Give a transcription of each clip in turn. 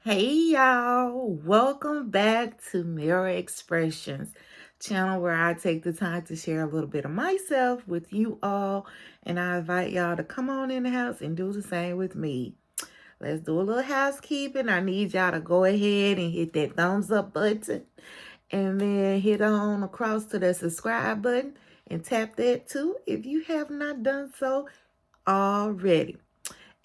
Hey y'all, welcome back to Mirror Expressions, channel where I take the time to share a little bit of myself with you all, and I invite y'all to come on in the house and do the same with me. Let's do a little housekeeping. I need y'all to go ahead and hit that thumbs up button and then hit on across to the subscribe button and tap that too if you have not done so already.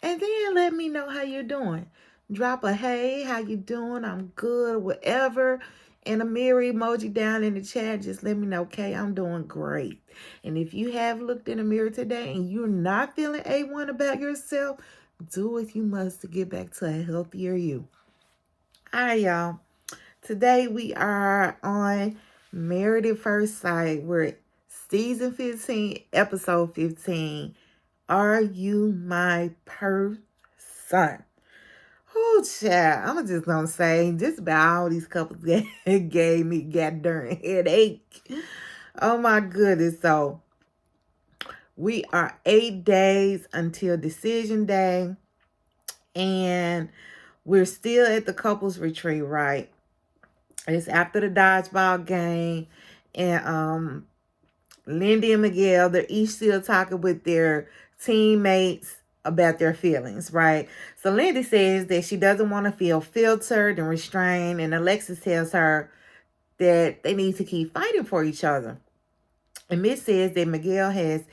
And then let me know how you're doing. Drop a hey, how you doing? I'm good, whatever. And a mirror emoji down in the chat. Just let me know, okay? I'm doing great. And if you have looked in the mirror today and you're not feeling A1 about yourself, do what you must to get back to a healthier you. All right, y'all. Today we are on Married at First Sight. We're at season 15, episode 15. Are you my person? Oh, child. I'm just gonna say, just about all these couples gave me goddamn headache. Oh my goodness. So we are 8 days until decision day, and we're still at the couples retreat, right? It's after the dodgeball game, and Lindy and Miguel, they're each still talking with their teammates about their feelings, right? So Lindy says that she doesn't want to feel filtered and restrained, and Alexis tells her that they need to keep fighting for each other. And Mitch says that Miguel has,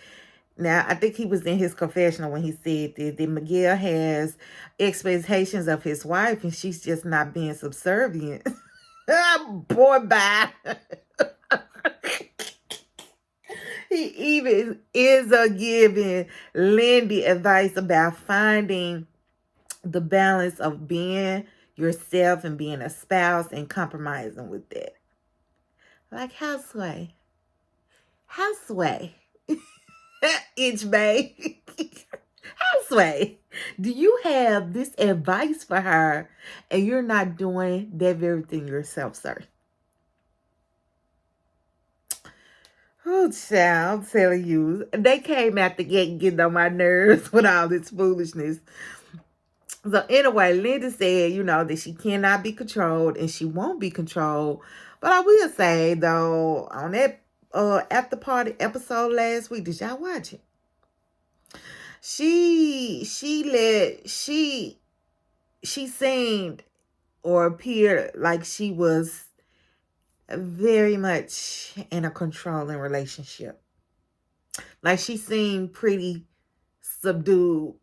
now I think he was in his confessional when he said that Miguel has expectations of his wife and she's just not being subservient. Boy, bye. He even is giving Lindy advice about finding the balance of being yourself and being a spouse and compromising with that. Like houseway. Itch bay. Houseway. Do you have this advice for her and you're not doing that very thing yourself, sir? Oh, child, I'm telling you, they came out the gate getting on my nerves with all this foolishness. So anyway, Linda said, that she cannot be controlled and she won't be controlled. But I will say, though, on that after party episode last week, did y'all watch it? She seemed or appeared like she was very much in a controlling relationship. Like she seemed pretty subdued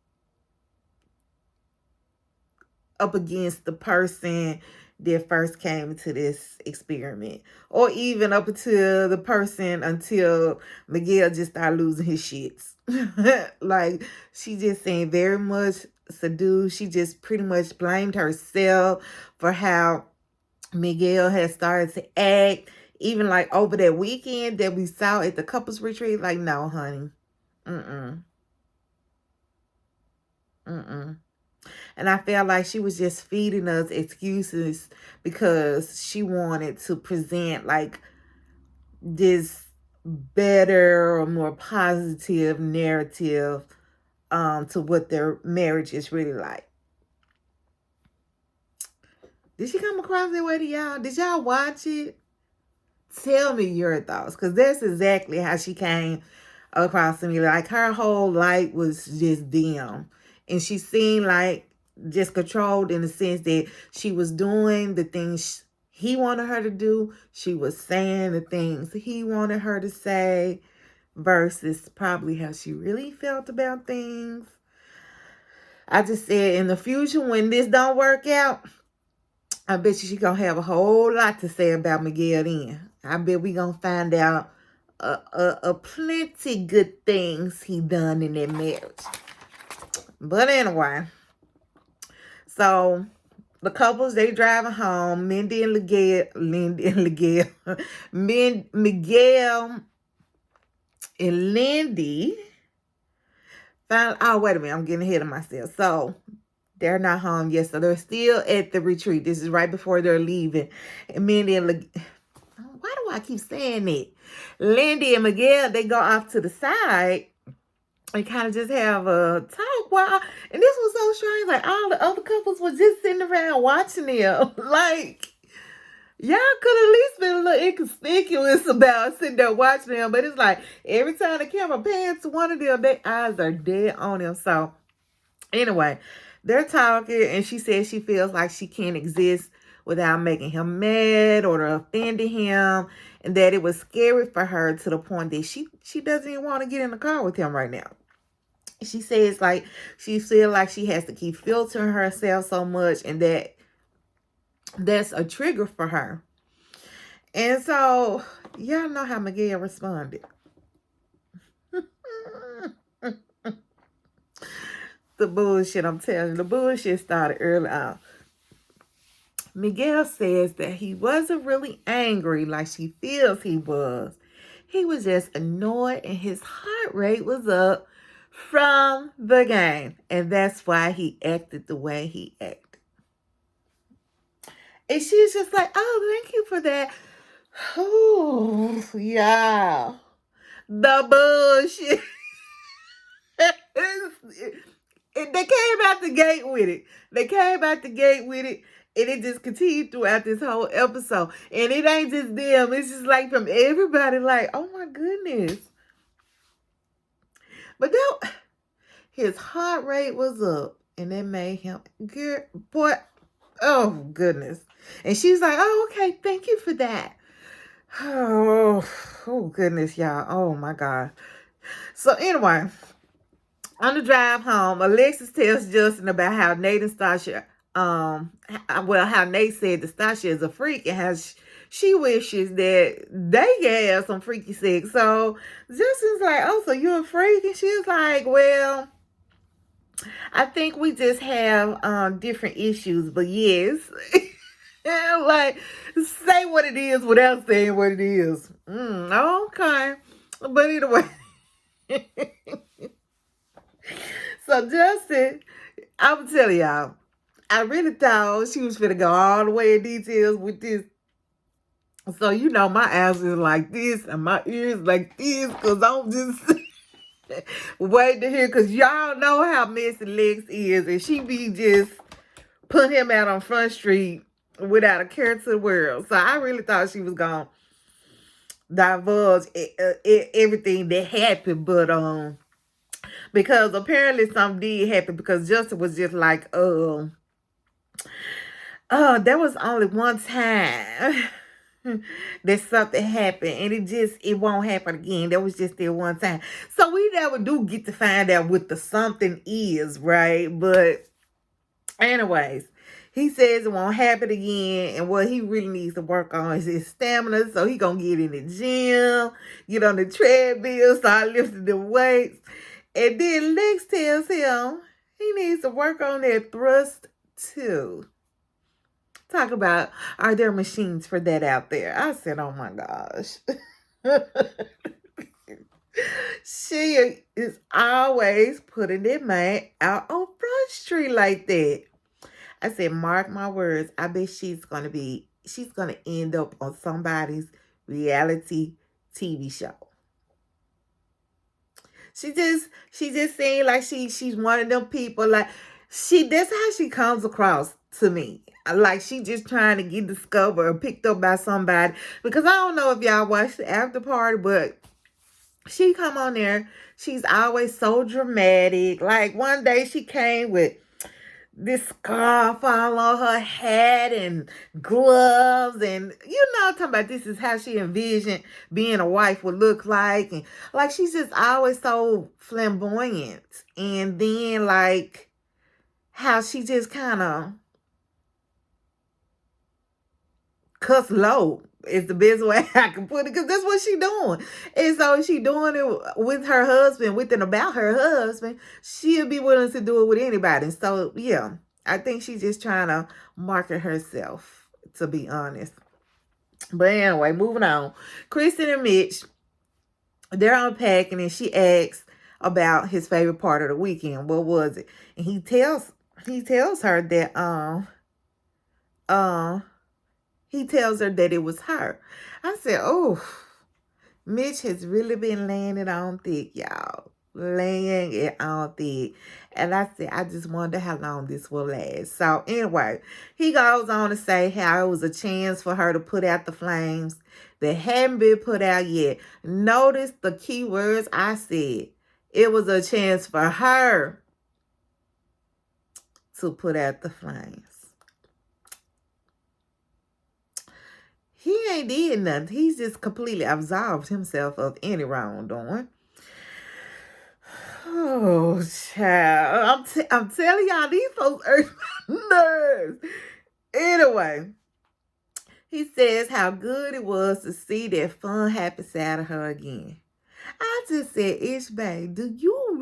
up against the person that first came into this experiment, or even up until the person until Miguel just started losing his shits. Like she just seemed very much subdued. She just pretty much blamed herself for how Miguel had started to act, even like over that weekend that we saw at the couples retreat. Like, no, honey. Mm-mm. And I felt like she was just feeding us excuses because she wanted to present like this better or more positive narrative to what their marriage is really like. Did she come across that way to y'all? Did y'all watch it? Tell me your thoughts, because that's exactly how she came across to me. Like her whole light was just dim, and she seemed like just controlled in the sense that she was doing the things he wanted her to do. She was saying the things he wanted her to say versus probably how she really felt about things. I just said in the future when this don't work out, I bet you she gonna have a whole lot to say about Miguel then. I bet we gonna find out a plenty good things he done in that marriage. But anyway, so the couples, they driving home. Miguel and Lindy found. Oh, wait a minute, I'm getting ahead of myself. So they're not home yet, so they're still at the retreat. This is right before they're leaving. And Mindy and why do I keep saying it? Lindy and Miguel, they go off to the side and kind of just have a talk while, and this was so strange. Like all the other couples were just sitting around watching them. Like y'all could at least been a little inconspicuous about sitting there watching them, but it's like every time the camera pans to one of them, their eyes are dead on them. So anyway, they're talking, and she says she feels like she can't exist without making him mad or offending him, and that it was scary for her to the point that she doesn't even want to get in the car with him right now. She says like she feels like she has to keep filtering herself so much, and that's a trigger for her. And so y'all know how Miguel responded. The bullshit, I'm telling you, the bullshit started early on. Miguel says that he wasn't really angry like she feels he was. He was just annoyed, and his heart rate was up from the game. And that's why he acted the way he acted. And she's just like, oh, thank you for that. Oh, yeah. The bullshit. They came out the gate with it. And it just continued throughout this whole episode. And it ain't just them. It's just like from everybody, like, oh my goodness. But then his heart rate was up. And that made him, good boy, oh goodness. And she's like, oh, okay, thank you for that. Oh goodness, y'all. Oh my God. So anyway, on the drive home, Alexis tells Justin about how Nate and Stasha, how Nate said that Stasha is a freak and how she wishes that they could have some freaky sex. So Justin's like, oh, so you're a freak? And she's like, well, I think we just have different issues, but yes. Like, say what it is without saying what it is. Okay. But anyway. So Justin, I'm telling y'all, I really thought she was finna go all the way in details with this. So you know my eyes is like this and my ears like this, because I'm just waiting to hear, because y'all know how messy Lex is, and she be just putting him out on Front Street without a care to the world. So I really thought she was gonna divulge everything that happened, but because apparently something did happen, because Justin was just like, there was only one time that something happened, and it won't happen again. That was just there one time. So we never do get to find out what the something is, right? But anyways, he says it won't happen again, and what he really needs to work on is his stamina. So he gonna get in the gym, get on the treadmill, start lifting the weights. And then Lex tells him he needs to work on that thrust too. Talk about, are there machines for that out there? I said, oh my gosh. She is always putting that man out on Front Street like that. I said, mark my words, I bet she's going to end up on somebody's reality TV show. She just seemed like she's one of them people, like that's how she comes across to me. Like she just trying to get discovered or picked up by somebody. Because I don't know if y'all watched the after party, but she come on there. She's always so dramatic. Like one day she came with this scarf all on her head and gloves, and talking about this is how she envisioned being a wife would look like, and like she's just always so flamboyant. And then like how she just kind of cuss low is the best way I can put it, because that's what she doing. And so she doing it with her husband, with and about her husband. She'll be willing to do it with anybody. So yeah, I think she's just trying to market herself, to be honest. But anyway, moving on. Kristen and Mitch, they're unpacking, and she asks about his favorite part of the weekend. What was it? And he tells her that he tells her that it was her. I said, oh, Mitch has really been laying it on thick, y'all. laying it on thick. And I said, I just wonder how long this will last. So anyway, he goes on to say how it was a chance for her to put out the flames that hadn't been put out yet. Notice the key words I said. It was a chance for her to put out the flames. He ain't did nothing. He's just completely absolved himself of any wrongdoing. Oh, child. I'm telling y'all, these folks hurt my nerves. Anyway, he says how good it was to see that fun, happy side of her again. I just said, Ish, babe, do you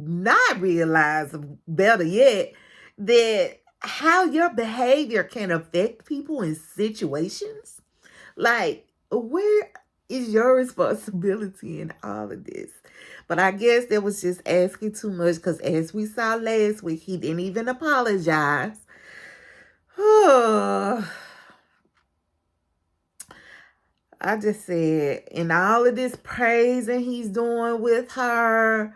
not realize, better yet, that how your behavior can affect people in situations? Like, where is your responsibility in all of this? But I guess that was just asking too much, because as we saw last week, he didn't even apologize. I just said, in all of this praising he's doing with her,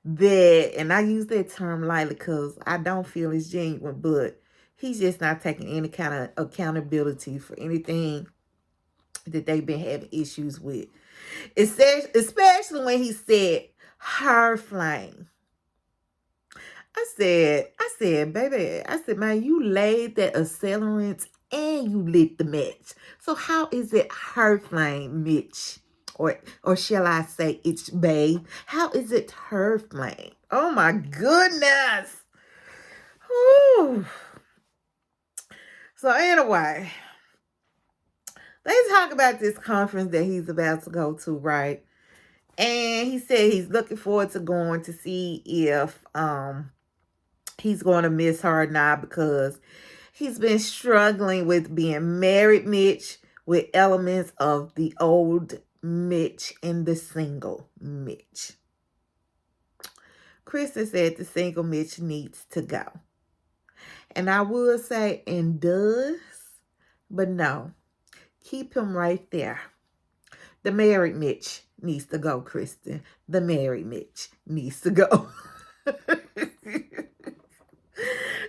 that, and I use that term lightly because I don't feel it's genuine, but he's just not taking any kind of accountability for anything that they've been having issues with. Especially when he said her flame. I said, baby, man, you laid that accelerant and you lit the match. So how is it her flame, Mitch? Or shall I say it's babe? How is it her flame? Oh my goodness. Whew. So anyway, let's talk about this conference that he's about to go to, right? And he said he's looking forward to going to see if he's going to miss her or not, because he's been struggling with being married Mitch with elements of the old Mitch and the single Mitch. Kristen said the single Mitch needs to go. And I would say, and does, but no. Keep him right there. The married Mitch needs to go, Kristen. The married Mitch needs to go.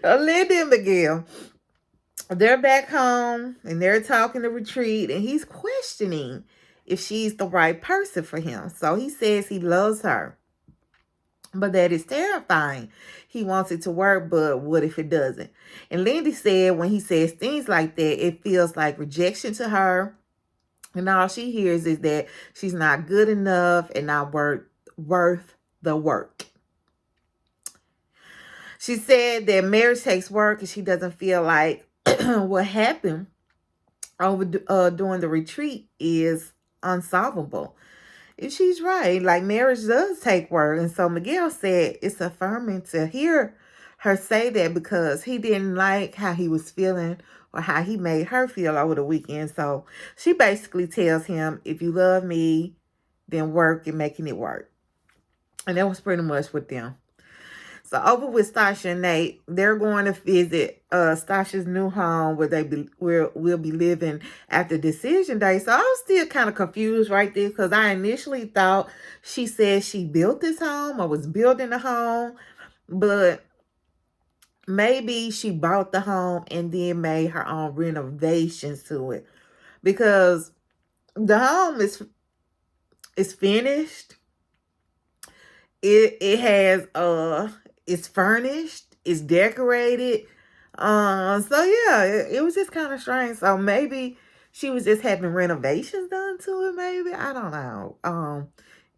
Linda and Miguel, they're back home and they're talking to Retreat, and he's questioning if she's the right person for him. So he says he loves her, but that is terrifying. He wants it to work, but what if it doesn't? And Lindy said when he says things like that, it feels like rejection to her. And all she hears is that she's not good enough and not worth the work. She said that marriage takes work, and she doesn't feel like what happened over during the retreat is unsolvable. And she's right. Like, marriage does take work. And so Miguel said it's affirming to hear her say that, because he didn't like how he was feeling or how he made her feel over the weekend. So she basically tells him, if you love me, then work and making it work. And that was pretty much with them. So over with Stasha and Nate, they're going to visit Stasha's new home where we'll be living after decision day. So I was still kind of confused right there, because I initially thought she said she built this home or was building a home, but maybe she bought the home and then made her own renovations to it, because the home is finished. It has it's furnished, it's decorated. So yeah, it was just kind of strange. So maybe she was just having renovations done to it, maybe. I don't know.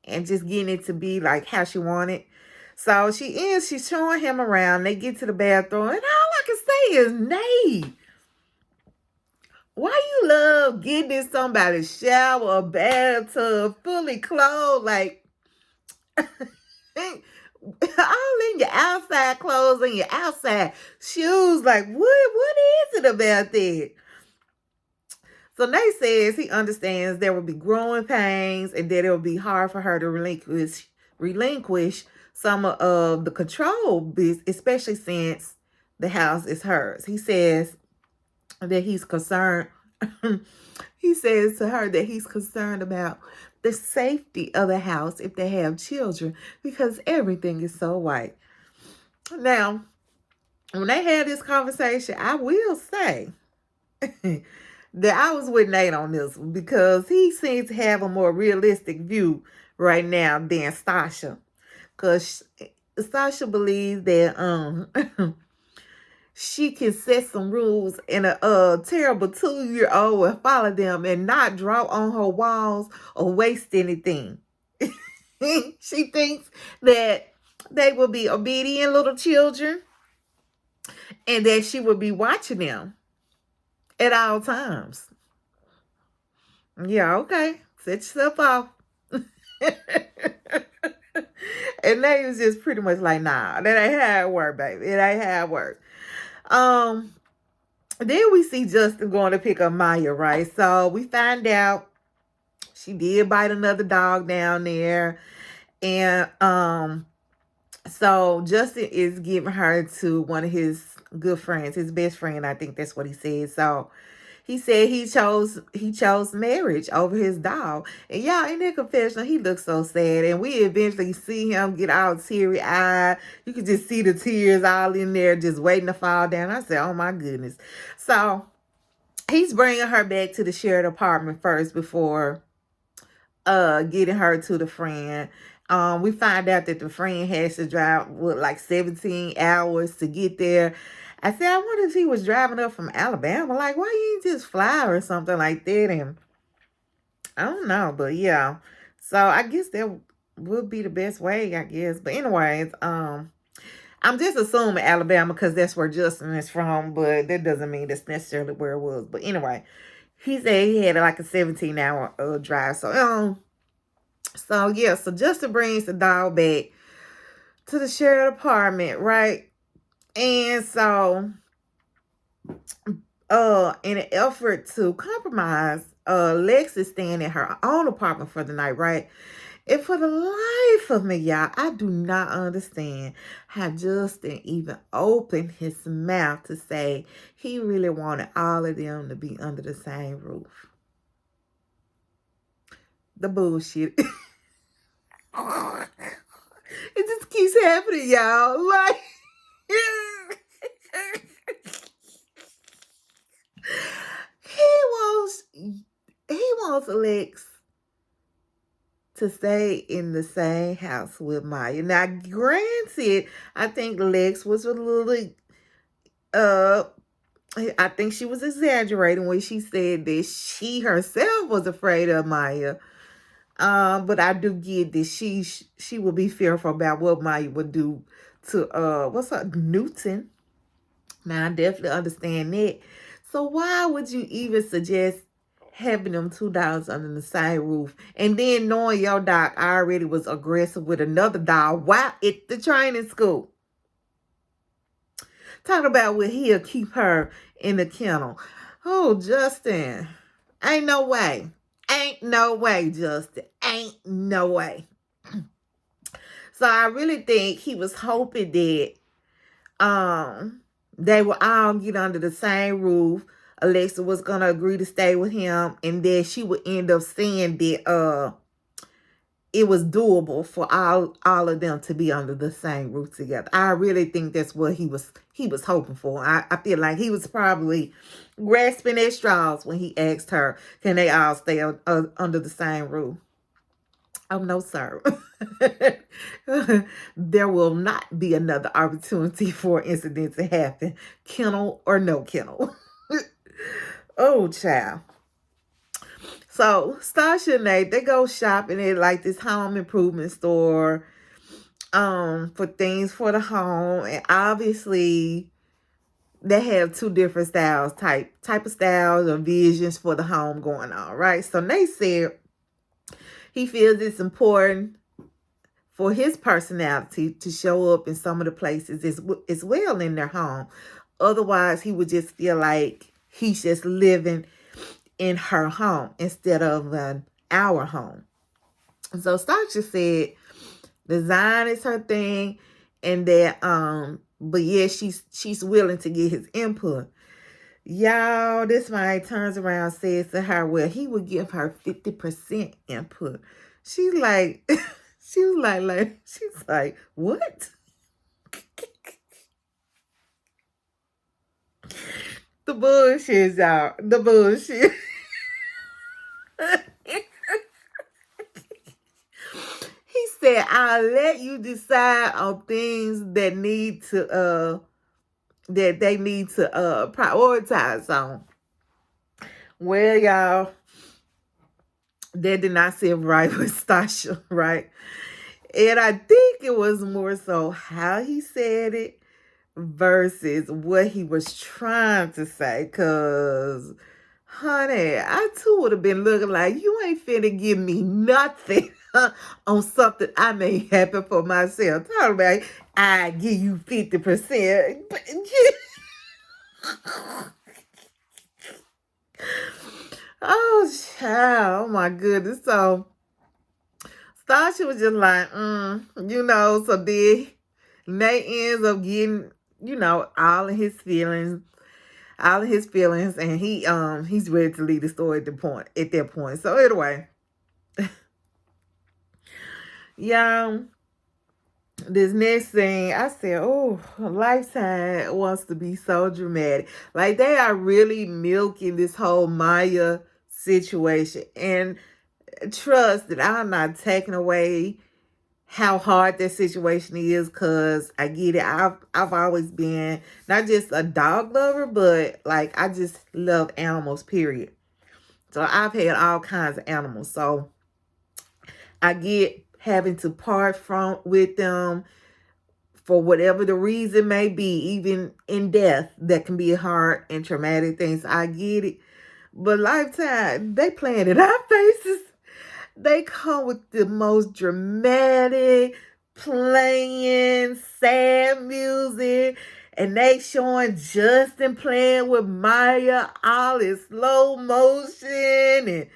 And just getting it to be like how she wanted. So she's showing him around. They get to the bathroom, and all I can say is, Nate, why you love getting in somebody's shower or bathtub fully clothed, like all in your outside clothes and your outside shoes? Like, what is it about that? So Nate says he understands there will be growing pains and that it will be hard for her to relinquish some of the control, especially since the house is hers. He says that he's concerned. He says to her that he's concerned about the safety of the house if they have children, because everything is so white. Now, when they had this conversation, I will say that I was with Nate on this one, because he seems to have a more realistic view right now than Stasha. Because Stasha believes that she can set some rules, and a terrible 2-year-old will follow them and not draw on her walls or waste anything. She thinks that they will be obedient little children and that she will be watching them at all times. Yeah, okay. Set yourself off. And they was just pretty much like, nah, that ain't how it work, baby. It ain't how it work. Then we see Justin going to pick up Maya, right? So we find out she did bite another dog down there. And so Justin is giving her to one of his good friends, his best friend, I think that's what he said. So he said he chose marriage over his dog. And y'all, in that confessional, he looks so sad. And we eventually see him get all teary-eyed. You can just see the tears all in there just waiting to fall down. I said, oh my goodness. So he's bringing her back to the shared apartment first before getting her to the friend. We find out that the friend has to drive like 17 hours to get there. I said, I wonder if he was driving up from Alabama. Like, why you just fly or something like that? And I don't know, but yeah. So I guess that would be the best way, I guess. But anyways, I'm just assuming Alabama because that's where Justin is from, but that doesn't mean that's necessarily where it was. But anyway, he said he had like a 17-hour drive. So yeah, so Justin brings the dog back to the shared apartment, right? And so, in an effort to compromise, Lex is staying in her own apartment for the night, right? And for the life of me, y'all, I do not understand how Justin even opened his mouth to say he really wanted all of them to be under the same roof. The bullshit. It just keeps happening, y'all. Like, he wants Lex to stay in the same house with Maya. Now, granted, I think Lex was a little I think she was exaggerating when she said that she herself was afraid of Maya. But I do get that she would be fearful about what Maya would do to what's up, Newton. Now I definitely understand that. So why would you even suggest having them two dogs under the same roof, and then knowing your dog already was aggressive with another dog while at the training school? Talking about where he'll keep her in the kennel. Oh, Justin, ain't no way. Ain't no way, Justin. Ain't no way. So I really think he was hoping that they would all get under the same roof. Alexa was gonna agree to stay with him, and then she would end up saying that it was doable for all of them to be under the same roof together. I really think that's what he was hoping for. I feel like he was probably grasping at straws when he asked her, can they all stay under the same roof? Oh, no, sir. There will not be another opportunity for an incident to happen, kennel or no kennel. Oh, child. So Stasha and Nate, they go shopping at like this home improvement store for things for the home. And obviously they have two different styles, type of styles or visions for the home going on, right? So Nate said he feels it's important for his personality to show up in some of the places as well in their home. Otherwise, he would just feel like he's just living in her home instead of our home. So Stasha said design is her thing, and that but yeah, she's willing to get his input. Y'all, this man turns around and says to her, well, he would give her 50% input. She's like, she's like, what? The bullshit, y'all. The bullshit. He said, I'll let you decide on things that need to that they need to prioritize on. Well, y'all, that did not sit right with Stasha, right? And I think it was more so how he said it versus what he was trying to say. Cause, honey, I too would have been looking like you ain't finna give me nothing on something I made happen for myself. Talk about I give you 50%. Oh, child. Oh, my goodness. So, Stasha was just like, so then Nate ends up getting, all of his feelings, and he's ready to leave the story at that point. So anyway, y'all, this next thing, I said, oh, Lifetime wants to be so dramatic. Like, they are really milking this whole Maya situation. And trust that I'm not taking away how hard that situation is, because I get it. I've always been not just a dog lover, but like I just love animals, period. So I've had all kinds of animals. So I get having to part from with them for whatever the reason may be, even in death, that can be hard and traumatic things. I get it. But Lifetime, they playing in our faces. They come with the most dramatic, playing, sad music. And they showing Justin playing with Maya all in slow motion. And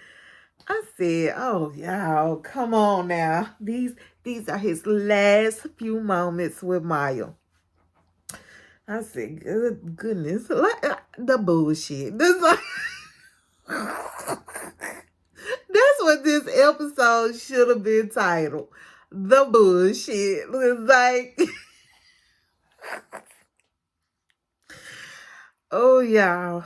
I said, oh, y'all, come on now. These are his last few moments with Maya. I said, good goodness. Like, the bullshit. This like... That's what this episode should have been titled. The bullshit. Was like, oh y'all.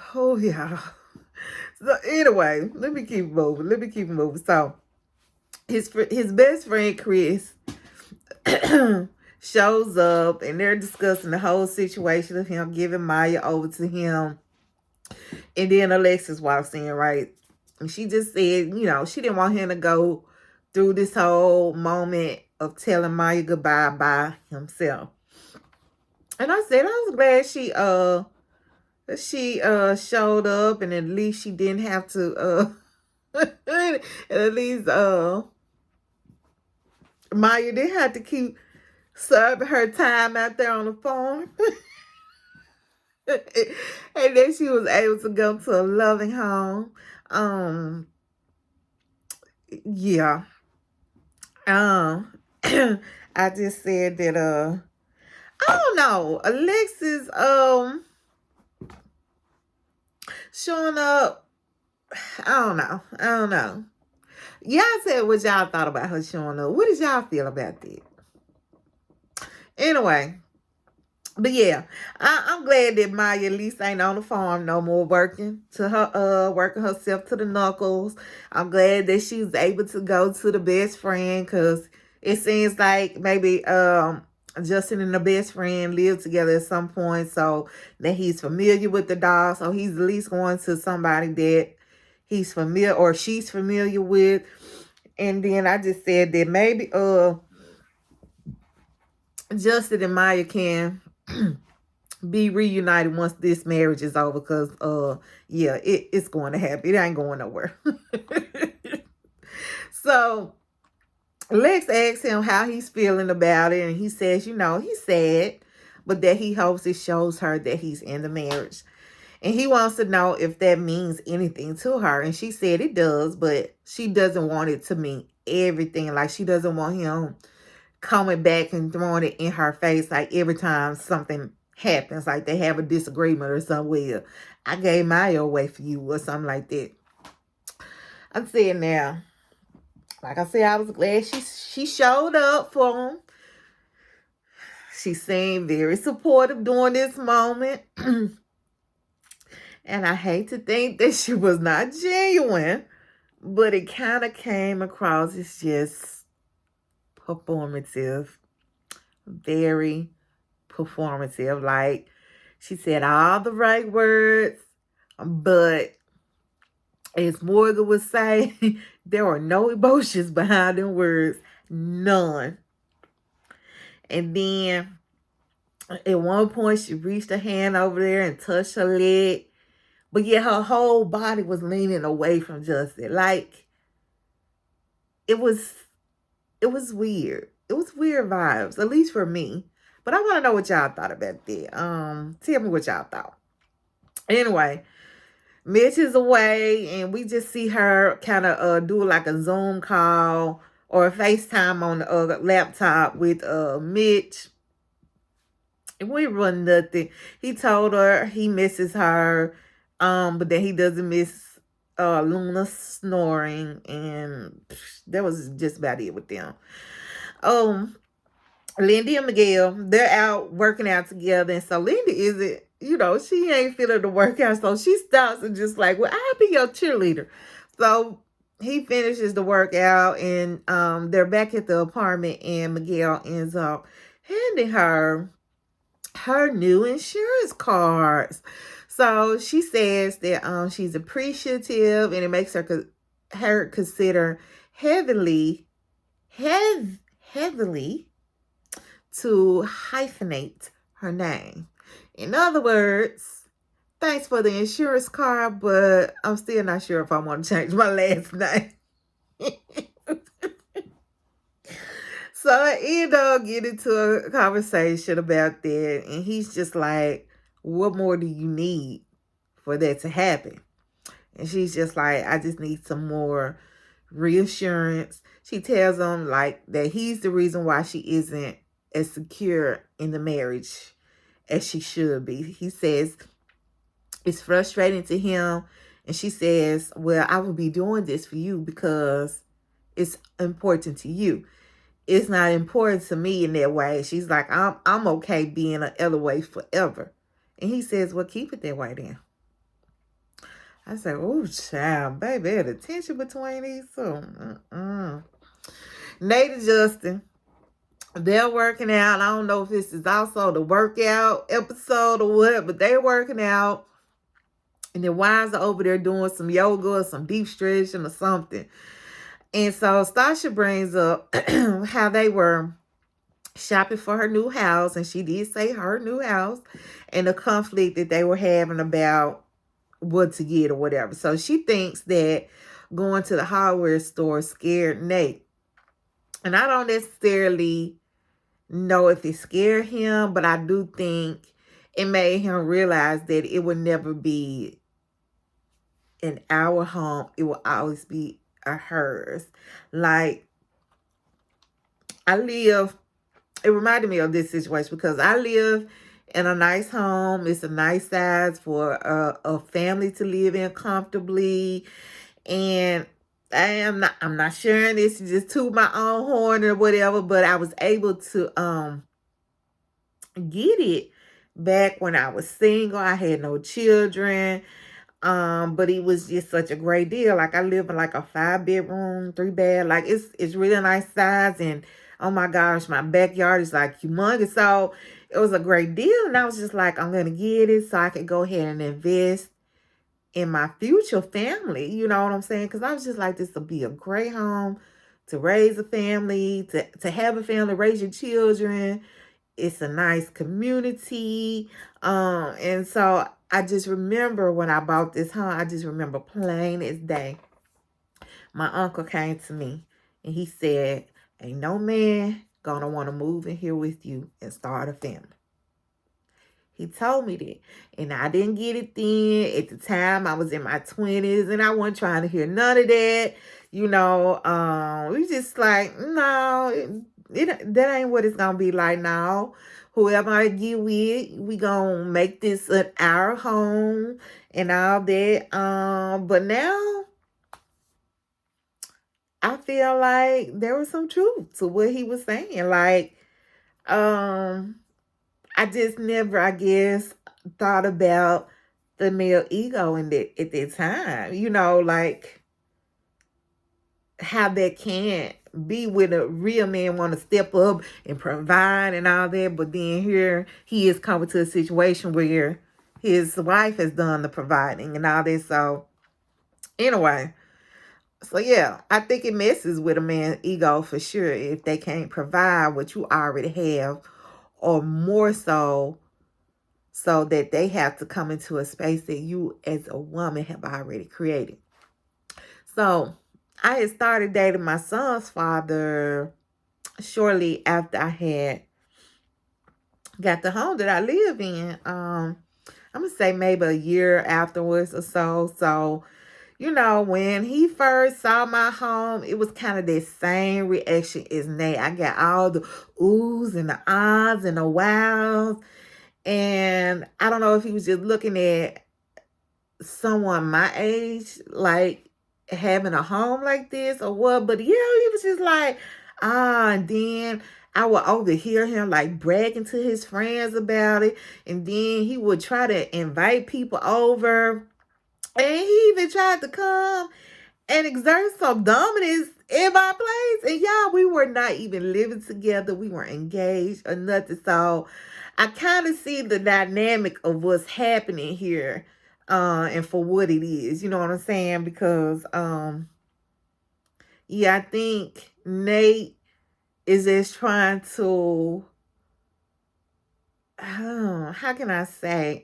So anyway, let me keep moving. So his best friend Chris shows up, and they're discussing the whole situation of him giving Maya over to him. And then Alexis walks in, right? And she just said, she didn't want him to go through this whole moment of telling Maya goodbye by himself. And I said, I was glad she showed up, and at least she didn't have to at least Maya didn't have to keep serving her time out there on the farm. And then she was able to go to a loving home. Yeah. I just said that I don't know, Alexis showing up. I don't know. Y'all said what y'all thought about her showing up. What did y'all feel about that? Anyway, but yeah, I'm glad that Maya at least ain't on the farm no more, working herself to the knuckles. I'm glad that she was able to go to the best friend, because it seems like maybe Justin and the best friend lived together at some point, so that he's familiar with the dog. So he's at least going to somebody that he's familiar, or she's familiar with. And then I just said that maybe Justin and Maya can be reunited once this marriage is over, because it's going to happen. It ain't going nowhere. So Lex asks him how he's feeling about it, and he says, he's sad, but that he hopes it shows her that he's in the marriage. And he wants to know if that means anything to her. And she said it does, but she doesn't want it to mean everything. Like, she doesn't want him coming back and throwing it in her face like every time something happens, like they have a disagreement or something. Well, I gave my away for you or something like that. I'm saying now, like I said, I was glad she showed up for him. She seemed very supportive during this moment. And I hate to think that she was not genuine, but it kind of came across as just performative. Very performative. Like, she said all the right words, but as Morgan would say, there are no emotions behind them words. None. And then at one point, she reached her hand over there and touched her leg. But yet her whole body was leaning away from Justin. Like, it was weird. It was weird vibes, at least for me. But I want to know what y'all thought about that. Tell me what y'all thought. Anyway, Mitch is away, and we just see her kind of do like a Zoom call or a FaceTime on the laptop with Mitch. And we run nothing. He told her he misses her, but then he doesn't miss Luna snoring, and that was just about it with them. Lindy and Miguel, they're out working out together, and so Lindy isn't, she ain't feeling the workout, so she stops and just like, well, I'll be your cheerleader. So he finishes the workout, and they're back at the apartment, and Miguel ends up handing her new insurance cards. So she says that she's appreciative, and it makes her consider heavily to hyphenate her name. In other words, thanks for the insurance card, but I'm still not sure if I want to change my last name. So I end up getting into a conversation about that, and he's just like, what more do you need for that to happen? And she's just like, I just need some more reassurance. She tells him like that he's the reason why she isn't as secure in the marriage as she should be. He says it's frustrating to him, and she says, well, I will be doing this for you because it's important to you. It's not important to me in that way. She's like, I'm okay being an other way forever. And he says, well, keep it that way then. I said, oh, child, baby, the tension between these two. Nate and Justin, they're working out. I don't know if this is also the workout episode or what, but they're working out. And their wives are over there doing some yoga or some deep stretching or something. And so Stasha brings up how they were shopping for her new house. And she did say her new house and the conflict that they were having about what to get or whatever. So she thinks that going to the hardware store scared Nate. And I don't necessarily know if it scared him, but I do think it made him realize that it would never be in our home. It will always be hers. Like, it reminded me of this situation because I live in a nice home. It's a nice size for a family to live in comfortably. And I'm not sharing this just to my own horn or whatever, but I was able to get it back when I was single. I had no children. But it was just such a great deal. Like, I live in like a 5-bedroom, 3-bed. Like, it's really nice size. And oh my gosh, my backyard is like humongous. So it was a great deal. And I was just like, I'm going to get it so I could go ahead and invest in my future family. You know what I'm saying? Because I was just like, this will be a great home to raise a family, to have a family, raise your children. It's a nice community. And so I just remember when I bought this home, I just remember plain as day. My uncle came to me and he said, ain't no man gonna want to move in here with you and start a family. He told me that. And I didn't get it then. At the time, I was in my 20s and I wasn't trying to hear none of that. We just like, no, that ain't what it's going to be like now. whoever I get with, we gonna make this our home and all that. But now I feel like there was some truth to what he was saying. Like, I just never, I guess, thought about the male ego in that at that time. Like how that can't be when a real man want to step up and provide and all that, but then here he is coming to a situation where his wife has done the providing and all this. So anyway, so yeah, I think it messes with a man's ego for sure if they can't provide what you already have, or more so that they have to come into a space that you as a woman have already created. So I had started dating my son's father shortly after I had got the home that I live in. I'm gonna say maybe a year afterwards or so. So, when he first saw my home, it was kind of that same reaction as Nate. I got all the oohs and the ahs and the wows. And I don't know if he was just looking at someone my age, like having a home like this or what, but he was just like, and then I would overhear him like bragging to his friends about it, and then he would try to invite people over, and he even tried to come and exert some dominance in my place. And y'all, we were not even living together. We weren't engaged or nothing. So I kind of see the dynamic of what's happening here, and for what it is. You know what I'm saying? Because, yeah, I think Nate is just trying to, how can I say,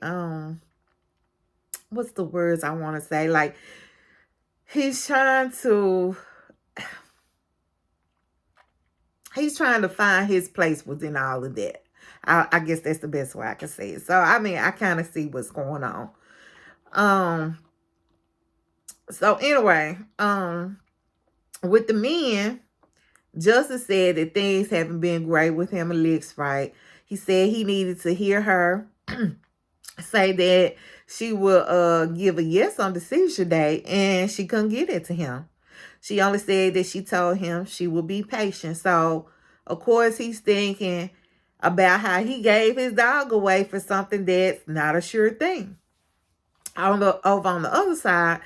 what's the words I want to say? Like, he's trying to find his place within all of that. I guess that's the best way I can say it. So, I mean, I kind of see what's going on. So anyway, with the men, Justice said that things haven't been great with him and Lex, right? He said he needed to hear her say that she will give a yes on decision day, and she couldn't get it to him. She only said that she told him she would be patient. So, of course, he's thinking about how he gave his dog away for something that's not a sure thing. Over on the other side,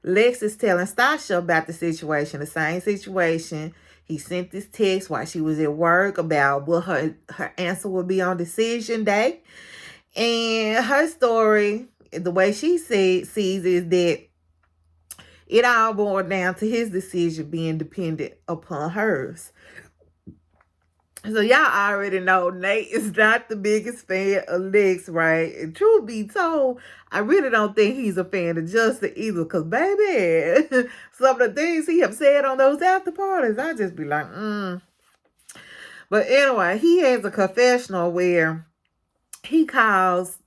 Lex is telling Stasha about the situation, the same situation. He sent this text while she was at work about what her answer would be on decision day. And her story, the way she sees is that it all boiled down to his decision being dependent upon hers. So y'all already know Nate is not the biggest fan of Lex, right? And truth be told, I really don't think he's a fan of Justin either. Because, baby, some of the things he have said on those after parties, I just be like, But anyway, he has a confessional where he calls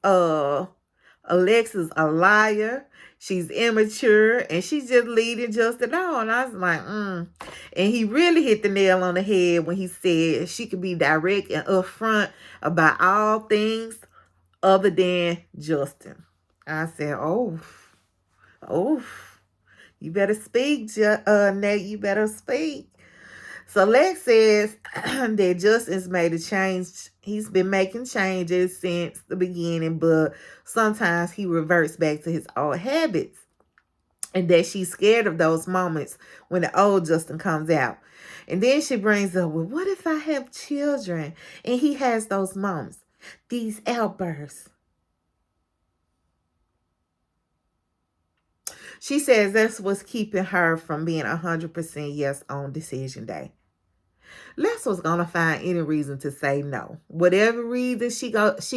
Alexis a liar. She's immature, and she's just leading Justin on. And I was like, And he really hit the nail on the head when he said she could be direct and upfront about all things other than Justin. I said, oh, you better speak, Nate, you better speak. So Lex says that Justin's made a change. He's been making changes since the beginning, but sometimes he reverts back to his old habits. And that she's scared of those moments when the old Justin comes out. And then she brings up, well, what if I have children and he has those moments, these outbursts? She says that's what's keeping her from being 100% yes on decision day. Lex was gonna find any reason to say no. Whatever reason she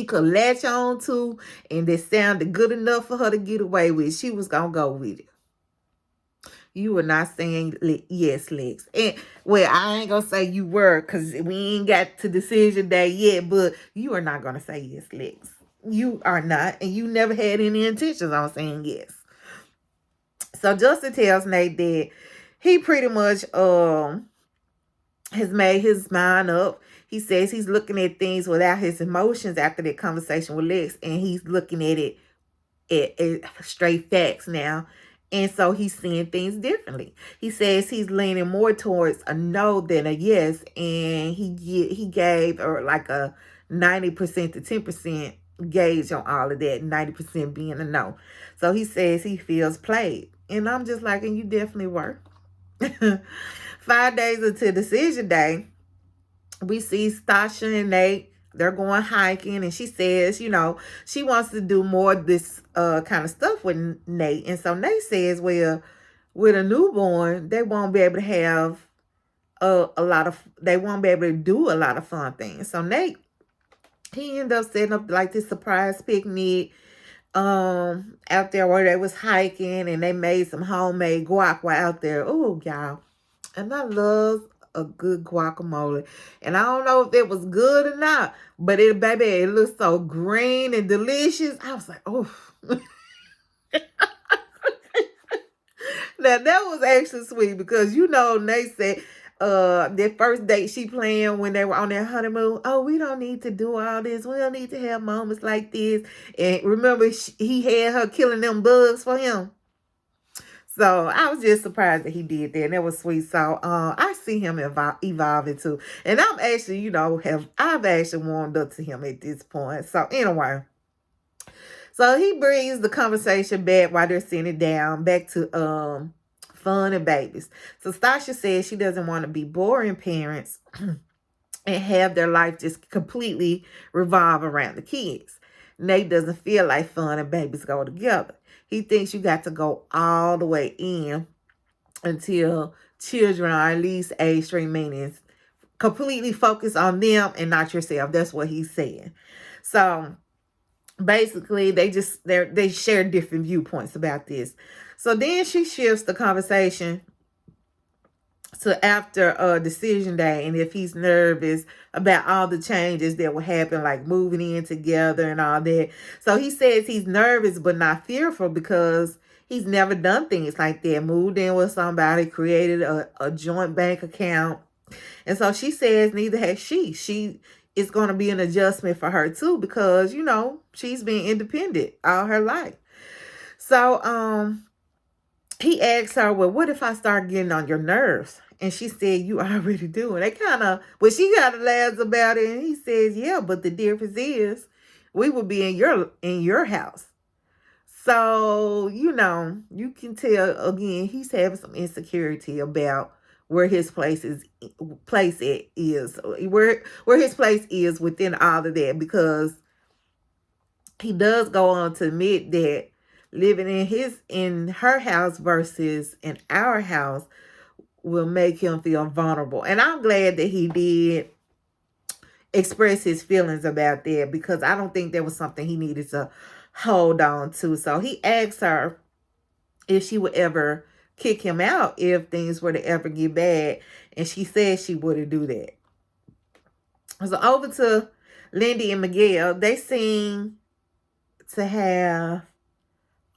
could latch on to and that sounded good enough for her to get away with, she was gonna go with it. You were not saying yes, Lex. And well, I ain't gonna say you were, because we ain't got to decision day yet, but you are not gonna say yes, Lex. You are not, and you never had any intentions on saying yes. So Justin tells Nate that he pretty much has made his mind up. he says he's looking at things without his emotions after that conversation with Lex, and he's looking at it straight facts now. And so he's seeing things differently. He says he's leaning more towards a no than a yes. And he gave or like a 90% to 10% gauge on all of that, 90% being a no. So he says he feels played. And I'm just like, and you definitely were. 5 days until decision day, we see Stasha and Nate. They're going hiking, and she says, she wants to do more of this kind of stuff with Nate. And so Nate says, well, with a newborn, they won't be able to have they won't be able to do a lot of fun things. So Nate, he ended up setting up like this surprise picnic out there where they was hiking, and they made some homemade guac while out there. Oh, y'all. And I love a good guacamole. And I don't know if it was good or not, but baby, it looked so green and delicious. I was like, oh. Now, that was actually sweet because, they said their first date she planned when they were on their honeymoon. Oh, we don't need to do all this. We don't need to have moments like this. And remember, he had her killing them bugs for him. So I was just surprised that he did that, and that was sweet. So I see him evolving too, and I'm actually, I've actually warmed up to him at this point. So anyway, so he brings the conversation back while they're sitting down back to fun and babies. So Stasha says she doesn't want to be boring parents and have their life just completely revolve around the kids. Nate doesn't feel like fun and babies go together. He thinks you got to go all the way in until children are at least age 3, meaning completely focus on them and not yourself. That's what he's saying. So basically, they share different viewpoints about this. So then she shifts the conversation to after decision day, and if he's nervous about all the changes that will happen, like moving in together and all that. So he says he's nervous but not fearful because he's never done things like that. Moved in with somebody, created a joint bank account. And so she says neither has she. She is going to be an adjustment for her too because, she's been independent all her life. So he asked her, well, what if I start getting on your nerves? And she said, you already do. And she kind of laughs about it. And he says, yeah, but the difference is we will be in your house. So, you can tell, again, he's having some insecurity about where his place is where his place is within all of that, because he does go on to admit that living in her house versus in our house will make him feel vulnerable. And I'm glad that he did express his feelings about that, because I don't think that was something he needed to hold on to. So he asked her if she would ever kick him out if things were to ever get bad. And she said she wouldn't do that. So over to Lindy and Miguel. They seem to have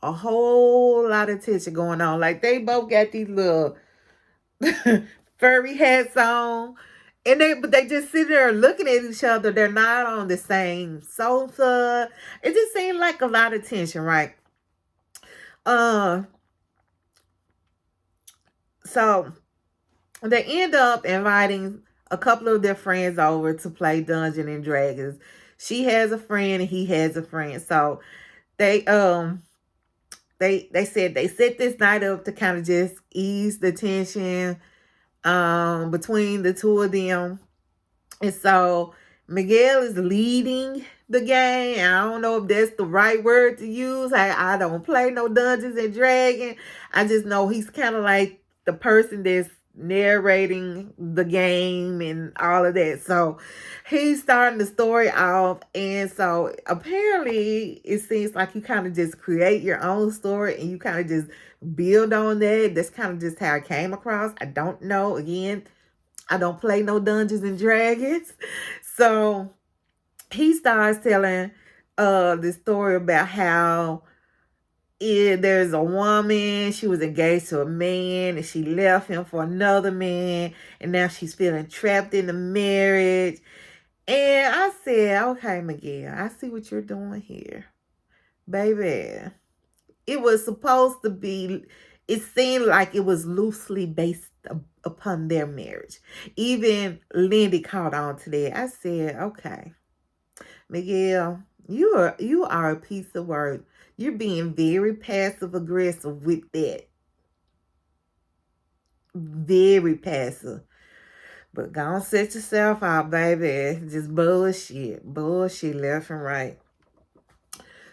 a whole lot of tension going on. Like, they both got these little furry hats on, and they just sit there looking at each other. They're not on the same sofa. It just seemed like a lot of tension, right? So they end up inviting a couple of their friends over to play Dungeons and Dragons. She has a friend and he has a friend. So they said they set this night up to kind of just ease the tension between the two of them. And so Miguel is leading the game. I don't know if that's the right word to use. I don't play no Dungeons and Dragons. I just know he's kind of like the person that's narrating the game and all of that. So he's starting the story off. And so apparently it seems like you kind of just create your own story and you kind of just build on that. That's kind of just how it came across. I don't know. Again, I don't play no Dungeons and Dragons. So he starts telling the story about how there's a woman, she was engaged to a man and she left him for another man, and now she's feeling trapped in the marriage. And I said, okay, Miguel, I see what you're doing here. Baby, it was supposed to be, it seemed like it was loosely based upon their marriage. Even Lindy caught on to that. I said, okay, Miguel, you are a piece of work. You're being very passive aggressive with that. Very passive. But go on, set yourself out, baby. Just bullshit. Bullshit left and right.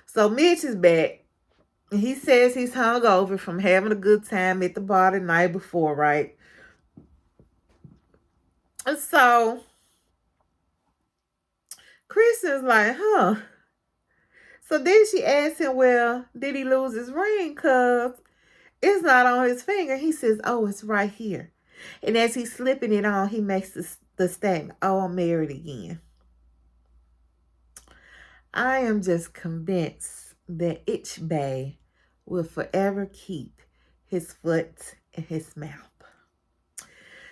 So Mitch is back. He says he's hungover from having a good time at the bar the night before, right? And so Kristen's like, huh. So then she asks him, well, did he lose his ring? Because it's not on his finger. He says, oh, it's right here. And as he's slipping it on, he makes the statement, oh, I'm married again. I am just convinced that Itch Bay will forever keep his foot in his mouth.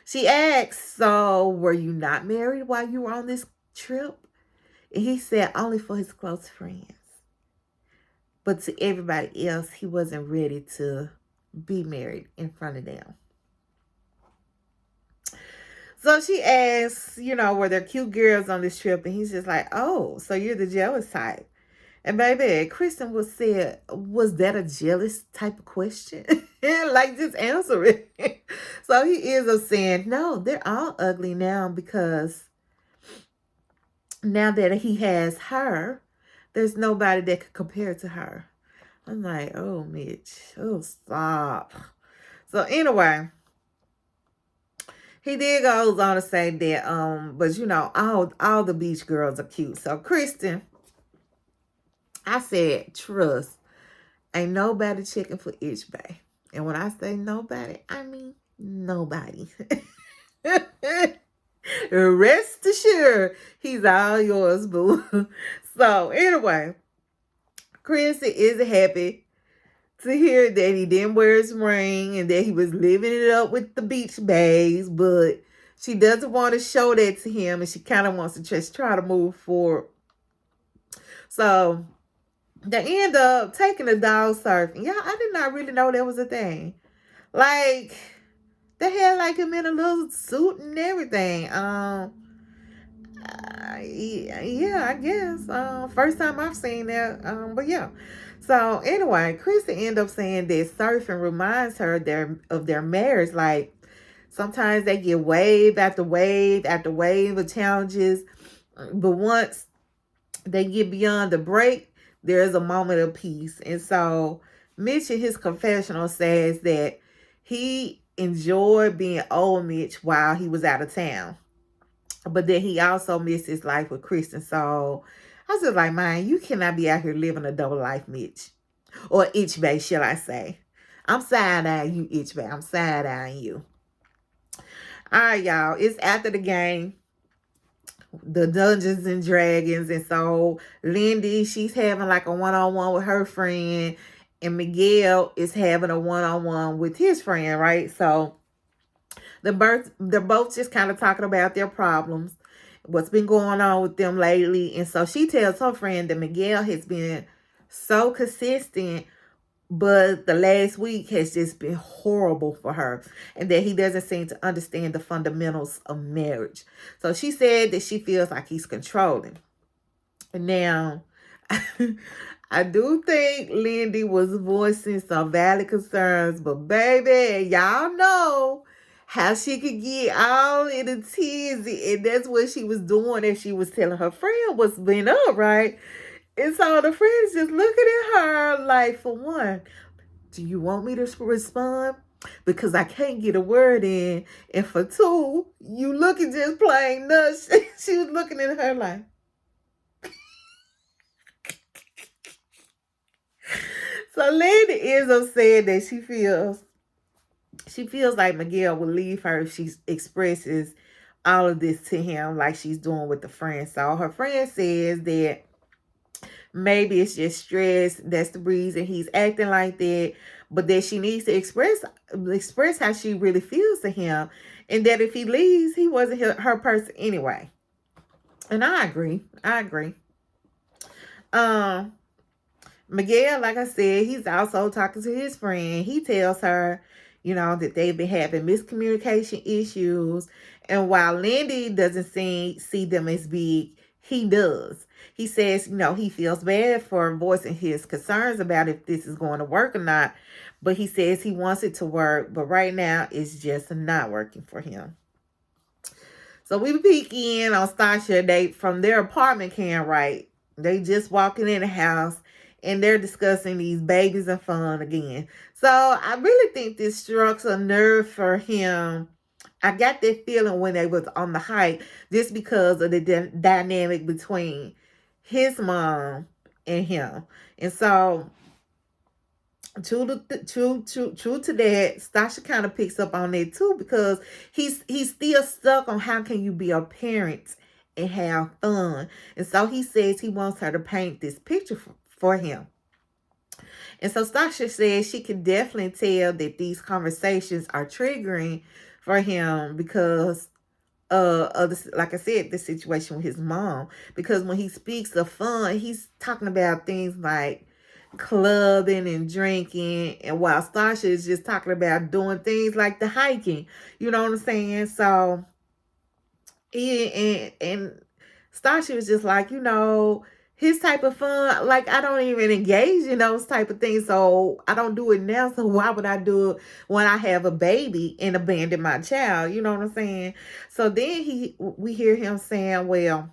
She asks, so were you not married while you were on this trip? And he said only for his close friends. But to everybody else, he wasn't ready to be married in front of them. So she asks, were there cute girls on this trip? And he's just like, oh, so you're the jealous type. And baby, Kristen was that a jealous type of question? Like, just answer it. So he is saying, no, they're all ugly now because now that he has her, there's nobody that could compare to her. I'm like, oh, Mitch, oh, stop. So anyway, he did goes on to say that, but all the beach girls are cute. So Kristen, I said, trust, ain't nobody checking for Itch Bay. And when I say nobody, I mean nobody. Rest assured, he's all yours, boo. So anyway, Kristen is happy to hear that he didn't wear his ring and that he was living it up with the beach bays, but she doesn't want to show that to him, and she kind of wants to just try to move forward. So they end up taking the dog surfing. Yeah, I did not really know that was a thing. Like, they had like him in a little suit and everything. Yeah, I guess. First time I've seen that. But yeah. So anyway, Kristen ended up saying that surfing reminds her of their marriage. Like, sometimes they get wave after wave after wave of challenges, but once they get beyond the break, there's a moment of peace. And so Mitch in his confessional says that he enjoyed being old Mitch while he was out of town, but then he also missed his life with Kristen. So I was just like, man, you cannot be out here living a double life, Mitch. Or Itch Bay, shall I say. I'm side-eyeing you, Itch Bay. I'm side-eyeing you. All right, y'all. It's after the game, the Dungeons and Dragons. And so Lindy, she's having like a one-on-one with her friend. And Miguel is having a one-on-one with his friend, right? So they're both just kind of talking about their problems, what's been going on with them lately. And so she tells her friend that Miguel has been so consistent, but the last week has just been horrible for her, and that he doesn't seem to understand the fundamentals of marriage. So she said that she feels like he's controlling. Now, I do think Lindy was voicing some valid concerns, but baby, y'all know how she could get all in a tizzy, and that's what she was doing as she was telling her friend what's been up, right? And so the friend's just looking at her like, for one, do you want me to respond? Because I can't get a word in. And for two, you looking just plain nuts. She was looking at her like. So Lindy ends up saying that she feels like Miguel will leave her if she expresses all of this to him like she's doing with the friend. So her friend says that maybe it's just stress. That's the reason he's acting like that. But that she needs to express how she really feels to him. And that if he leaves, he wasn't her person anyway. And I agree. I agree. Um, Miguel, like I said, he's also talking to his friend. He tells her, that they've been having miscommunication issues. And while Lindy doesn't see them as big, he does. He says, he feels bad for voicing his concerns about if this is going to work or not. But he says he wants it to work. But right now, it's just not working for him. So we peek in on Stasha and Nate from their apartment cam, right? They just walking in the house and they're discussing these babies and fun again. So I really think this struck a nerve for him. I got that feeling when they was on the hike just because of the dynamic between his mom and him. And so true to that, Stasha kind of picks up on that too because he's still stuck on how can you be a parent and have fun. And so he says he wants her to paint this picture for him. And so Stasha says she can definitely tell that these conversations are triggering for him because of this, like I said, the situation with his mom. Because when he speaks of fun, he's talking about things like clubbing and drinking, and while Stasha is just talking about doing things like the hiking. You know what I'm saying? So and Stasha was just like, his type of fun, like I don't even engage in those type of things, so I don't do it now. So why would I do it when I have a baby and abandon my child? You know what I'm saying? So then we hear him saying, well,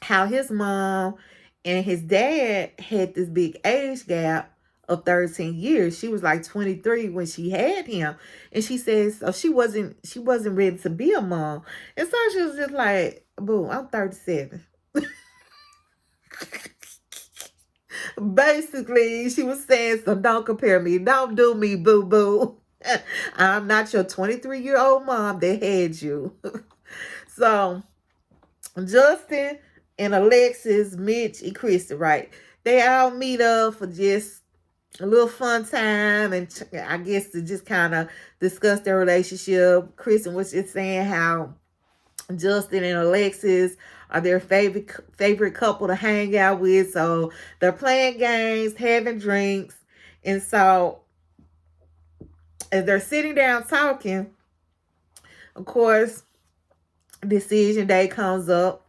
how his mom and his dad had this big age gap of 13 years. She was like 23 when she had him. And she says so she wasn't ready to be a mom. And so she was just like, boo, I'm 37. Basically, she was saying, so don't compare me. Don't do me, boo boo. I'm not your 23-year-old mom that had you. So Justin and Alexis, Mitch, and Kristen, right? They all meet up for just a little fun time, and I guess to just kind of discuss their relationship. Kristen was just saying how Justin and Alexis are their favorite couple to hang out with. So they're playing games, having drinks, and so as they're sitting down talking, of course, decision day comes up.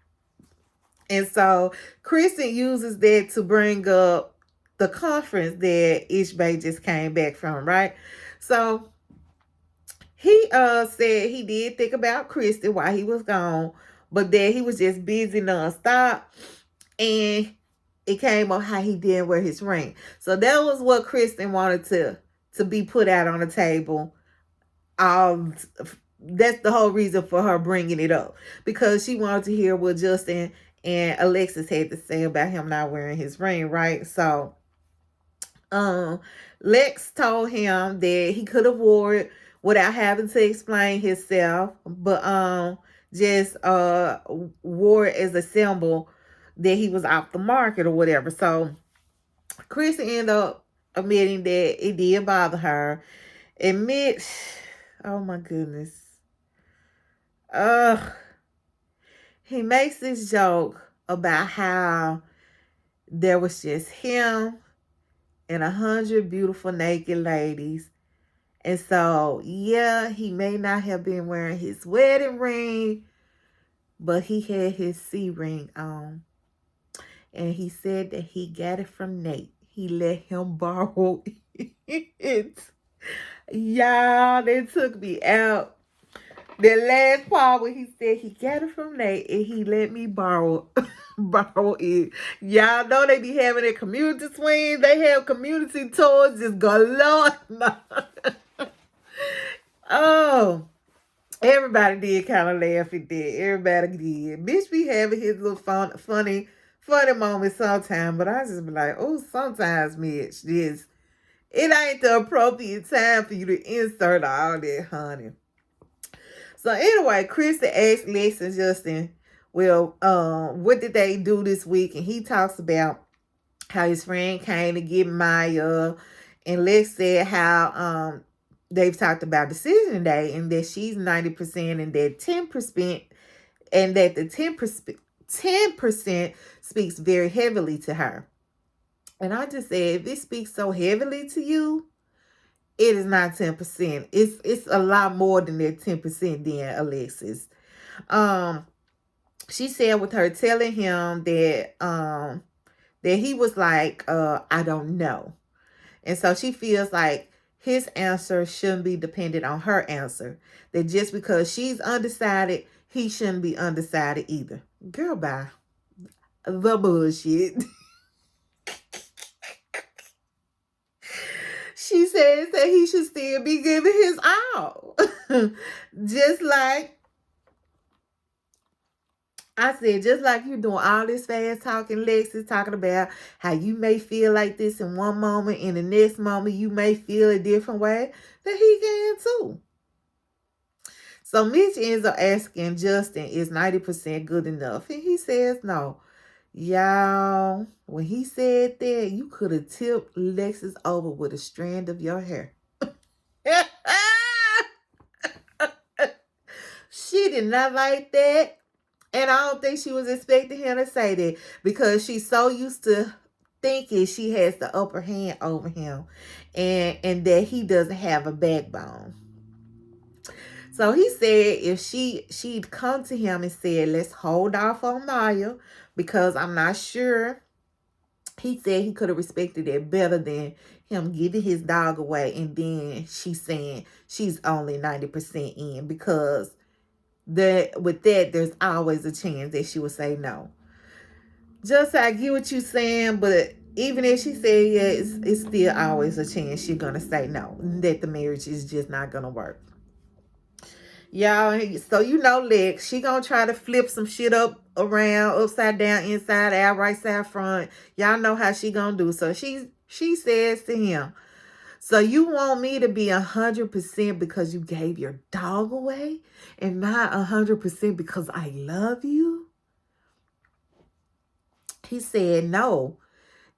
And so Kristen uses that to bring up the conference that Ishbay just came back from, right? So he said he did think about Kristen while he was gone, but that he was just busy nonstop. And it came up how he didn't wear his ring. So that was what Kristen wanted to be put out on the table. That's the whole reason for her bringing it up, because she wanted to hear what Justin and Alexis had to say about him not wearing his ring, right? So Lex told him that he could have wore it without having to explain himself, but just wore it as a symbol that he was off the market or whatever. So Kristen ended up admitting that it did bother her. Mitch, oh my goodness. He makes this joke about how there was just him and 100 beautiful naked ladies. And so, yeah, he may not have been wearing his wedding ring, but he had his C ring on. And he said that he got it from Nate. He let him borrow it. Y'all, they took me out. The last part where he said he got it from Nate and he let me borrow it. Y'all know they be having their community swings. They have community tours just galore. Oh, everybody did kind of laugh at that. Everybody did. Bitch be having his little funny moments sometimes, but I just be like, oh, sometimes, Mitch, it ain't the appropriate time for you to insert all that, honey. So anyway, Kristen asked Lex and Justin, well, what did they do this week? And he talks about how his friend came to get Maya. And Lex said how they've talked about decision day and that she's 90% and that 10% and that the 10% speaks very heavily to her. And I just said, if it speaks so heavily to you, it is not 10%. It's a lot more than that 10% then, Alexis. She said with her telling him that he was like, I don't know. And so she feels like his answer shouldn't be dependent on her answer. That just because she's undecided, he shouldn't be undecided either. Girl, bye. The bullshit. She says that he should still be giving his all. Just like I said, just like you're doing all this fast talking, Lex is talking about how you may feel like this in one moment, in the next moment you may feel a different way, that he can too. So Mitch ends up asking Justin, is 90% good enough? And he says no. Y'all, when he said that, you could have tipped Lexus over with a strand of your hair. She did not like that. And I don't think she was expecting him to say that, because she's so used to thinking she has the upper hand over him, and that he doesn't have a backbone. So he said if she'd come to him and said, let's hold off on Maya because I'm not sure. He said he could have respected it better than him giving his dog away, and then she's saying she's only 90% in, because with that, there's always a chance that she would say no. Just, I get what you're saying, but even if she said yes, it's still always a chance she's gonna say no, that the marriage is just not gonna work. Y'all, so you know Lex, she gonna try to flip some shit up around, upside down, inside out, right side front. Y'all know how she gonna do. So she says to him, so you want me to be 100% because you gave your dog away, and not 100% because I love you? He said no.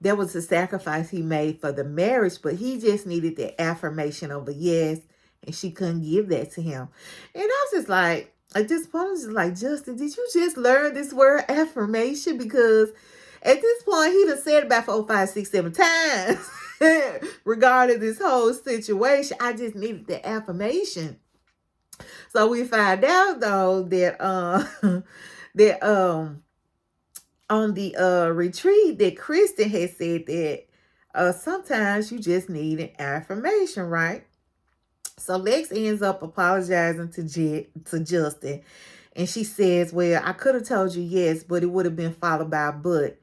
That was the sacrifice he made for the marriage, but he just needed the affirmation of a yes, and she couldn't give that to him. And I was just like, at this point, I was just like, Justin, did you just learn this word affirmation? Because at this point, he done said it about 4, 5, 6, 7 times regarding this whole situation. I just needed the affirmation. So we find out though that on the retreat that Kristen had said that sometimes you just need an affirmation, right? So Lex ends up apologizing to Justin, and she says, well, I could have told you yes, but it would have been followed by a but.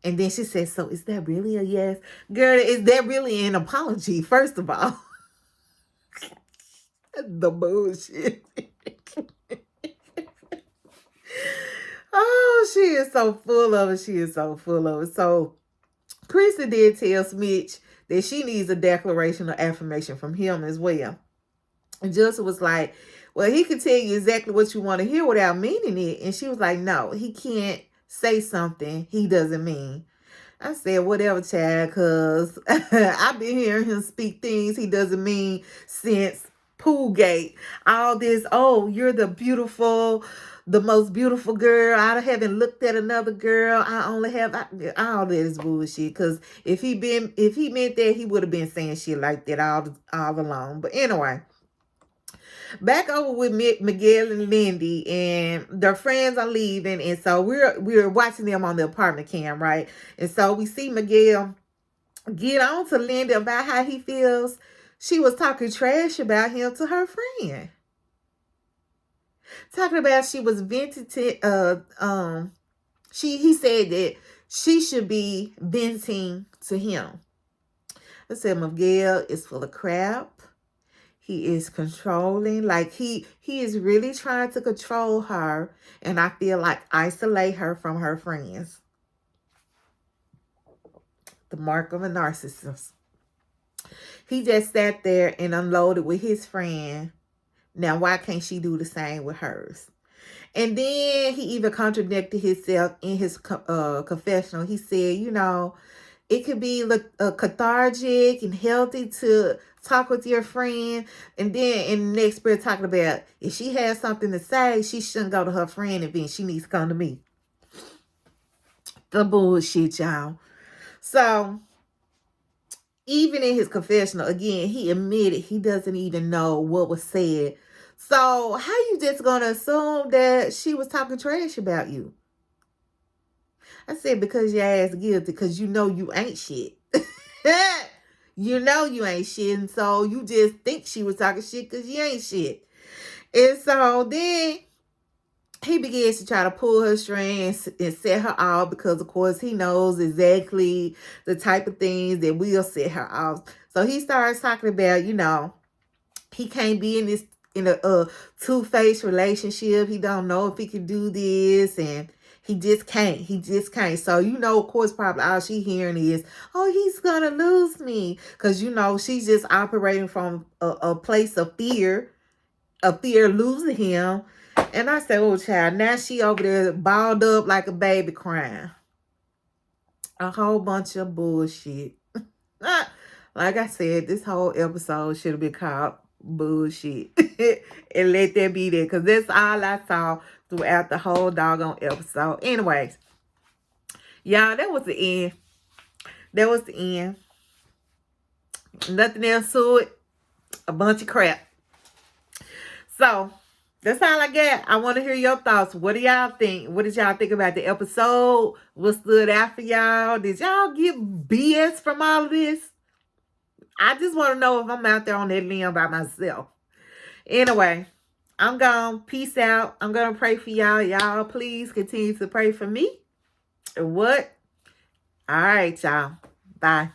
And then she says, so is that really a yes? Girl, is that really an apology, first of all? The bullshit. Oh, she is so full of it. She is so full of it. So Kristen did tell Mitch that she needs a declaration or affirmation from him as well. And Justin was like, well, he can tell you exactly what you want to hear without meaning it. And she was like, no, he can't say something he doesn't mean. I said, whatever, child, because I've been hearing him speak things he doesn't mean since Poolgate. All this, oh, you're the most beautiful girl. I haven't looked at another girl. I only have all that is bullshit. Because if he meant that, he would have been saying shit like that all along. But anyway, back over with Miguel and Lindy, and their friends are leaving, and so we're watching them on the apartment cam, right? And so we see Miguel get on to Lindy about how he feels she was talking trash about him to her friend. Talking about she was venting to, he said that she should be venting to him. I said, Miguel is full of crap. He is controlling. Like he is really trying to control her, and I feel like isolate her from her friends. The mark of a narcissist. He just sat there and unloaded with his friend. Now, why can't she do the same with hers? And then he even contradicted himself in his confessional. He said, you know, it could be cathartic and healthy to talk with your friend. And then in the next breath talking about if she has something to say, she shouldn't go to her friend event. She needs to come to me. The bullshit, y'all. So, even in his confessional, again, he admitted he doesn't even know what was said. So, how you just gonna assume that she was talking trash about you? I said, because your ass guilty, because you know you ain't shit. You know you ain't shit, and so you just think she was talking shit because you ain't shit. And so then he begins to try to pull her strings and set her off because, of course, he knows exactly the type of things that will set her off. So he starts talking about, he can't be in a two-faced relationship. He don't know if he can do this, and he just can't. He just can't. So, of course, probably all she hearing is, oh, he's going to lose me. Because, she's just operating from a place of fear losing him. And I said, oh, child, now she over there balled up like a baby crying. A whole bunch of bullshit. Like I said, this whole episode should have been called bullshit. And let that be there. Because that's all I saw throughout the whole doggone episode. Anyways, y'all, that was the end. That was the end. Nothing else to it. A bunch of crap. So, that's all I got. I want to hear your thoughts. What do y'all think? What did y'all think about the episode? What stood out for y'all? Did y'all get BS from all of this? I just want to know if I'm out there on that limb by myself. Anyway, I'm gone. Peace out. I'm going to pray for y'all. Y'all, please continue to pray for me. What? All right, y'all. Bye.